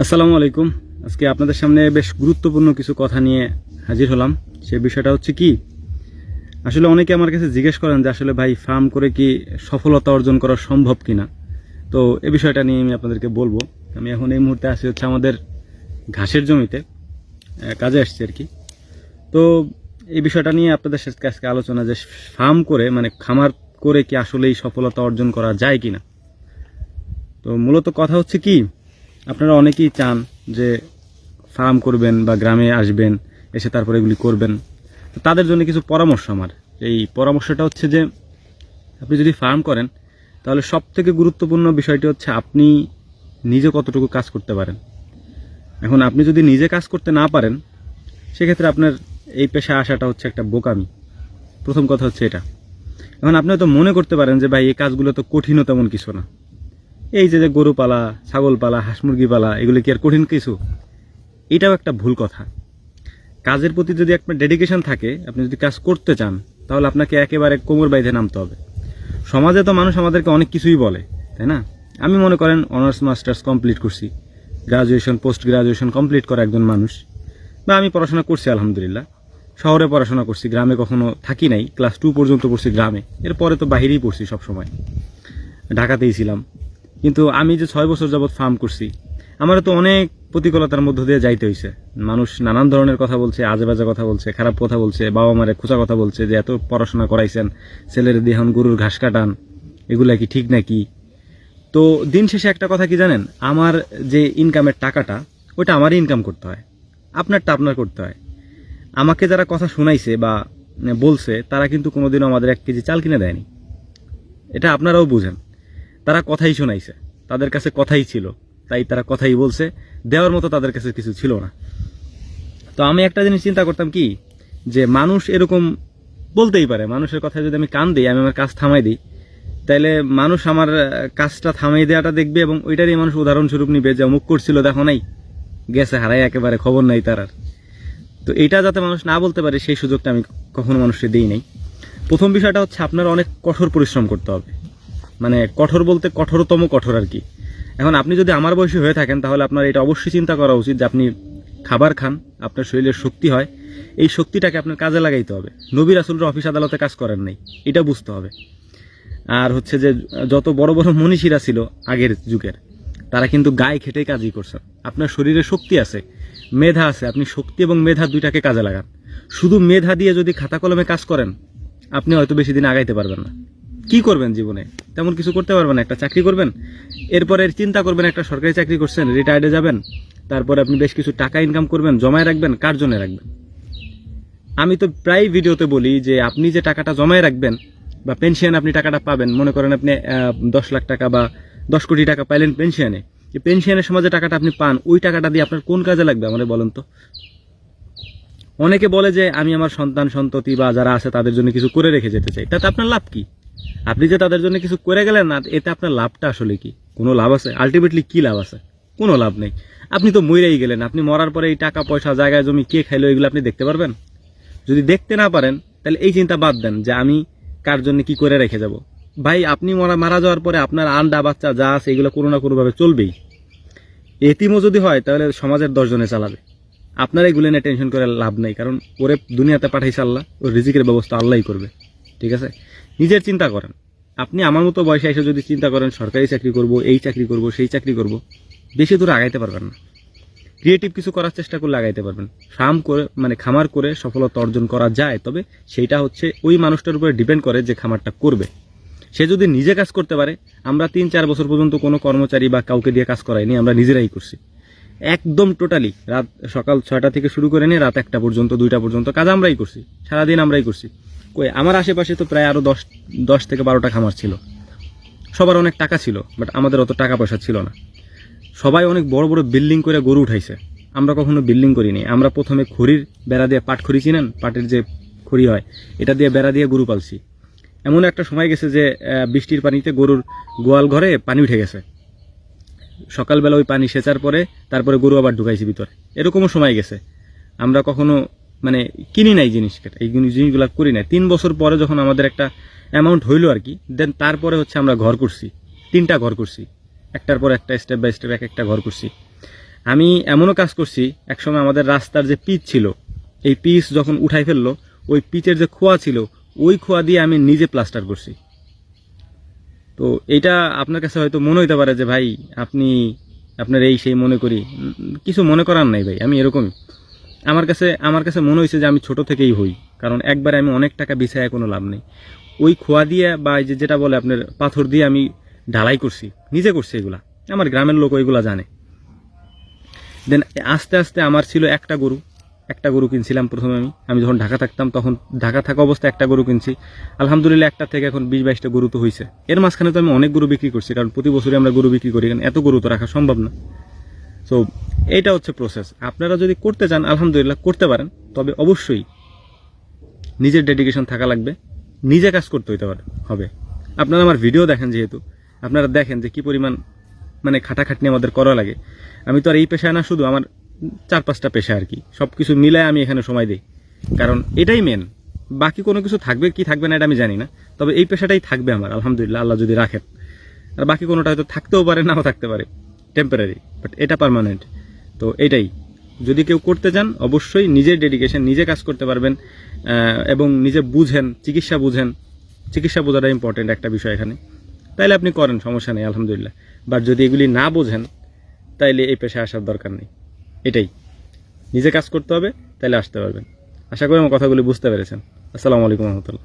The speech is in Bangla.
আসসালামু আলাইকুম। আজকে আপনাদের সামনে বেশ গুরুত্বপূর্ণ কিছু কথা নিয়ে হাজির হলাম। সেই বিষয়টা হচ্ছে কি, আসলে অনেকে আমার কাছে জিজ্ঞেস করেন যে আসলে ভাই ফার্ম করে কি সফলতা অর্জন করা সম্ভব কিনা। তো এই বিষয়টা নিয়ে আমি আপনাদেরকে বলবো। আমি এখন এই মুহূর্তে আছি হচ্ছে আমাদের ঘাসের জমিতে, কাজে আসছি আর কি। তো এই বিষয়টা নিয়ে আপনাদের সাথে আজকে আলোচনা, যে ফার্ম করে মানে খামার করে কি আসলেই সফলতা অর্জন করা যায় কিনা। তো মূলত কথা হচ্ছে কি, আপনারা অনেকেই চান যে ফার্ম করবেন বা গ্রামে আসবেন, এসে তারপরে এগুলি করবেন। তো তাদের জন্য কিছু পরামর্শ আমার। এই পরামর্শটা হচ্ছে যে আপনি যদি ফার্ম করেন তাহলে সবথেকে গুরুত্বপূর্ণ বিষয়টি হচ্ছে আপনি নিজে কতটুকু কাজ করতে পারেন। এখন আপনি যদি নিজে কাজ করতে না পারেন, সেক্ষেত্রে আপনার এই পেশায় আসাটা হচ্ছে একটা বোকামি। প্রথম কথা হচ্ছে এটা। এখন আপনি হয়তো মনে করতে পারেন যে ভাই এই কাজগুলো তো কঠিনও তেমন কিছু না। এই যে গরু পালা, ছাগল পালা, হাঁস মুরগি পালা, এগুলো কি আর কঠিন কিছু? এটাও একটা ভুল কথা। কাজের প্রতি যদি আপনার ডেডিকেশন থাকে, আপনি যদি কাজ করতে চান, তাহলে আপনাকে একেবারে কোমর বাইধে নামতে হবে। সমাজে তো মানুষ আমাদেরকে অনেক কিছুই বলে, তাই না? আমি মনে করেন অনার্স মাস্টার্স কমপ্লিট করছি, গ্রাজুয়েশন পোস্ট গ্রাজুয়েশন কমপ্লিট করা একজন মানুষ, বা আমি পড়াশোনা করছি আলহামদুলিল্লাহ। শহরে পড়াশোনা করছি, গ্রামে কখনো থাকি নাই। ক্লাস 2 পর্যন্ত পড়ছি গ্রামে, এরপরে তো বাহিরেই পড়ছি সবসময়, ঢাকাতেই ছিলাম। কিন্তু আমি যে 6 বছর যাবৎ ফার্ম করছি, আমারও তো অনেক প্রতিকূলতার মধ্য দিয়ে যাইতে হয়েছে। মানুষ নানান ধরনের কথা বলছে, আজে বাজে কথা বলছে, খারাপ কথা বলছে, বাবা মারে খোঁচা কথা বলছে যে এত পড়াশোনা করাইছেন, ছেলের দিয়ে এখন গরুর ঘাস কাটান, এগুলা কি ঠিক নাকি? তো দিন শেষে একটা কথা কি জানেন, আমার যে ইনকামের টাকাটা, ওইটা আমারই ইনকাম করতে হয়, আপনারটা আপনার করতে হয়। আমাকে যারা কথা শোনাইছে বা বলছে, তারা কিন্তু কোনোদিনও আমাদের 1 কেজি চাল কিনে দেয়নি। এটা আপনারাও বুঝেন। তারা কথাই শোনাইছে, তাদের কাছে কথাই ছিল, তাই তারা কথাই বলছে, দেওয়ার মতো তাদের কাছে কিছু ছিল না। তো আমি একটা জিনিস চিন্তা করতাম কি, যে মানুষ এরকম বলতেই পারে, মানুষের কথায় যদি আমি কান দিই, আমি আমার কাজ থামাই দিই, তাইলে মানুষ আমার কাজটা থামাই দেওয়াটা দেখবে এবং ওইটারই মানুষ উদাহরণস্বরূপ নিবে যে অমুক করছিল, দেখো নাই, গেছে হারাই, একেবারে খবর নাই তার আর। তো এটা যাতে মানুষ না বলতে পারে, সেই সুযোগটা আমি কখনো মানুষকে দিই নাই। প্রথম বিষয়টা হচ্ছে আপনার অনেক কঠোর পরিশ্রম করতে হবে। মানে কঠোর বলতে কঠোরতম কঠোর আর কি। এখন আপনি যদি আমার বয়সী হয়ে থাকেন, তাহলে আপনার এটা অবশ্যই চিন্তা করা উচিত যে আপনি খাবার খান, আপনার শরীরের শক্তি হয়, এই শক্তিটাকে আপনার কাজে লাগাইতে হবে। নবী রাসূলরা অফিস আদালতে কাজ করেন নাই, এটা বুঝতে হবে। আর হচ্ছে যে যত বড় বড় মনীষীরা ছিল আগের যুগের, তারা কিন্তু গায়ে খেটেই কাজই করছেন। আপনার শরীরে শক্তি আছে, মেধা আছে, আপনি শক্তি এবং মেধা দুইটাকে কাজে লাগান। শুধু মেধা দিয়ে যদি খাতা কলমে কাজ করেন, আপনি হয়তো বেশি দিন আগাইতে পারবেন না। কি করবেন জীবনে? তেমন কিছু করতে পারবেন না। একটা চাকরি করবেন, এরপরে চিন্তা করবেন একটা সরকারি চাকরি করছেন, রিটায়ার্ডে যাবেন, তারপরে আপনি বেশ কিছু টাকা ইনকাম করবেন, জমায় রাখবেন। কার জন্য রাখবেন? আমি তো প্রায় ভিডিওতে বলি যে আপনি যে টাকাটা জমায় রাখবেন বা পেনশন আপনি টাকাটা পাবেন, মনে করেন আপনি 10 লাখ টাকা বা 10 কোটি টাকা পাইলেন পেনশনে, যে পেনশনের সময় যে টাকাটা আপনি পান, ওই টাকাটা দিয়ে আপনার কোন কাজে লাগবে আমাদের বলেন তো? অনেকে বলে যে আমি আমার সন্তান সন্ততি বা যারা আছে তাদের জন্য কিছু করে রেখে যেতে চাই। তাতে আপনার লাভ কি? আপনি যে তাদের জন্য কিছু করে গেলেন না, এতে আপনার লাভটা আসলে কি? কোনো লাভ আছে? আলটিমেটলি কি লাভ আছে? কোনো লাভ নেই। আপনি তো মরেই গেলেন। আপনি মরার পরে এই টাকা পয়সা, জায়গায় জমি কে খাইলো, এগুলো আপনি দেখতে পারবেন? যদি দেখতে না পারেন, তাহলে এই চিন্তা বাদ দেন যে আমি কার জন্য কি করে রেখে যাব। ভাই, আপনি মারা যাওয়ার পরে আপনার আন্ডা বাচ্চা যা আছে, এগুলো কোনো না কোনোভাবে চলবেই। এতিমও যদি হয়, তাহলে সমাজের 10 জনে চালাবে। আপনার এগুলো নিয়ে টেনশন করে লাভ নেই, কারণ ওরে দুনিয়াতে পাঠাইছে আল্লাহ, ওর রিজিকের ব্যবস্থা আল্লাহই করবে। ঠিক আছে? নিজের চিন্তা করেন। আপনি আমার মতো বয়সে এসে যদি চিন্তা করেন সরকারি চাকরি করব, এই চাকরি করব, সেই চাকরি করব, বেশি দূর আগাইতে পারবেন না। ক্রিয়েটিভ কিছু করার চেষ্টা করলে আগাইতে পারবেন। ফার্ম করে মানে খামার করে সফলতা অর্জন করা যায়, তবে সেইটা হচ্ছে ওই মানুষটার উপরে ডিপেন্ড করে যে খামারটা করবে। সে যদি নিজে কাজ করতে পারে, আমরা 3-4 বছর পর্যন্ত কোনো কর্মচারী বা কাউকে দিয়ে কাজ করাইনি, আমরা নিজেরাই করছি একদম টোটালি। সকাল 6টা থেকে শুরু করে নিয়ে রাত 1টা পর্যন্ত, 2টা পর্যন্ত কাজ আমরাই করছি, সারাদিন আমরাই করছি। কই আমার আশেপাশে তো প্রায় আরো 10 থেকে 12টা খামার ছিল। সবার অনেক টাকা ছিল, বাট আমাদের অত টাকা পয়সা ছিল না। সবাই অনেক বড় বড় বিল্ডিং করে গরু উঠাইছে, আমরা কখনো বিল্ডিং করিনি। আমরা প্রথমে খড়ির বেড়া দিয়ে, পাট খড়ি চিনেন, পাটের যে খড়ি হয়, এটা দিয়ে বেড়া দিয়ে গরু পালছি। এমন একটা সময় গেছে যে বৃষ্টির পানিতে গরুর গোয়াল ঘরে পানি উঠে গেছে। সকালবেলা ওই পানি সেচার পরে তারপরে গরু আবার ঢুকাইছি ভিতরে, এরকমও সময় গেছে। আমরা কখনো মানে কিনি নাই জিনিসটা, এই জিনিসগুলো করি নাই। 3 বছর পরে যখন আমাদের একটা অ্যামাউন্ট হইলো আর কি, দেন তারপরে হচ্ছে আমরা ঘর করছি, 3টা ঘর করছি, একটার পর একটা, স্টেপ বাই স্টেপ এক একটা ঘর করছি। আমি এমনও কাজ করছি, একসময় আমাদের রাস্তার যে পিচ ছিল, এই পিচ যখন উঠাই ফেললো, ওই পিচের যে খোয়া ছিল, ওই খোয়া দিয়ে আমি নিজে প্লাস্টার করছি। তো এটা আপনার কাছে হয়তো মনে হইতে পারে যে ভাই আপনি আপনার এই সেই মনে করি, কিছু মনে করার নাই ভাই, আমি এরকমই। আমার কাছে মনে হয়েছে যে আমি ছোট থেকেই হই, কারণ একবারে আমি অনেক টাকা বিছায় কোনো লাভ নেই। ওই খোয়া দিয়ে বা এই যেটা বলে আপনার পাথর দিয়ে আমি ঢালাই করছি, নিজে করছি, এগুলা আমার গ্রামের লোক ওইগুলা জানে। দেন আস্তে আস্তে আমার ছিল একটা গরু কিনছিলাম প্রথমে। আমি যখন ঢাকা থাকতাম, তখন ঢাকা থাকা অবস্থায় একটা গরু কিনছি। আলহামদুলিল্লাহ একটা থেকে এখন 20-22টা গরু তো হয়েছে। এর মাঝখানে তো আমি অনেক গরু বিক্রি করছি, কারণ প্রতি বছরই আমরা গরু বিক্রি করি, কারণ এত গরু তো রাখা সম্ভব না। সো এইটা হচ্ছে প্রসেস। আপনারা যদি করতে চান আলহামদুলিল্লাহ করতে পারেন, তবে অবশ্যই নিজের ডেডিকেশন থাকা লাগবে, নিজে কাজ করতে হবে। আপনারা আমার ভিডিও দেখেন, যেহেতু আপনারা দেখেন যে কি পরিমাণ মানে খাটাখাটনি আমাদের করা লাগে। আমি তো আর এই পেশায় না, শুধু আমার 4-5টা পেশা আর কি, সব কিছু মিলায় আমি এখানে সময় দিই, কারণ এটাই মেন। বাকি কোনো কিছু থাকবে কি থাকবে না এটা আমি জানি না, তবে এই পেশাটাই থাকবে আমার আলহামদুলিল্লাহ, আল্লাহ যদি রাখেন। আর বাকি কোনোটা হয়তো থাকতেও পারে, নাও থাকতে পারে, টেম্পোরারি, বাট এটা পার্মানেন্ট। তো এটাই, যদি কেউ করতে চান অবশ্যই নিজের ডেডিকেশন, নিজে কাজ করতে পারবেন, এবং নিজে বুঝেন, চিকিৎসা বোঝাটা ইম্পর্টেন্ট একটা বিষয় এখানে, তাইলে আপনি করেন, সমস্যা নেই আলহামদুলিল্লাহ। বাট যদি এগুলি না বোঝেন, তাইলে এই পেশায় আসার দরকার নেই। এটাই, নিজে কাজ করতে হবে, তাইলে আসতে পারবেন। আশা করি আমার কথাগুলি বুঝতে পেরেছেন। আসসালামু আলাইকুম রহমতুল্লাহ।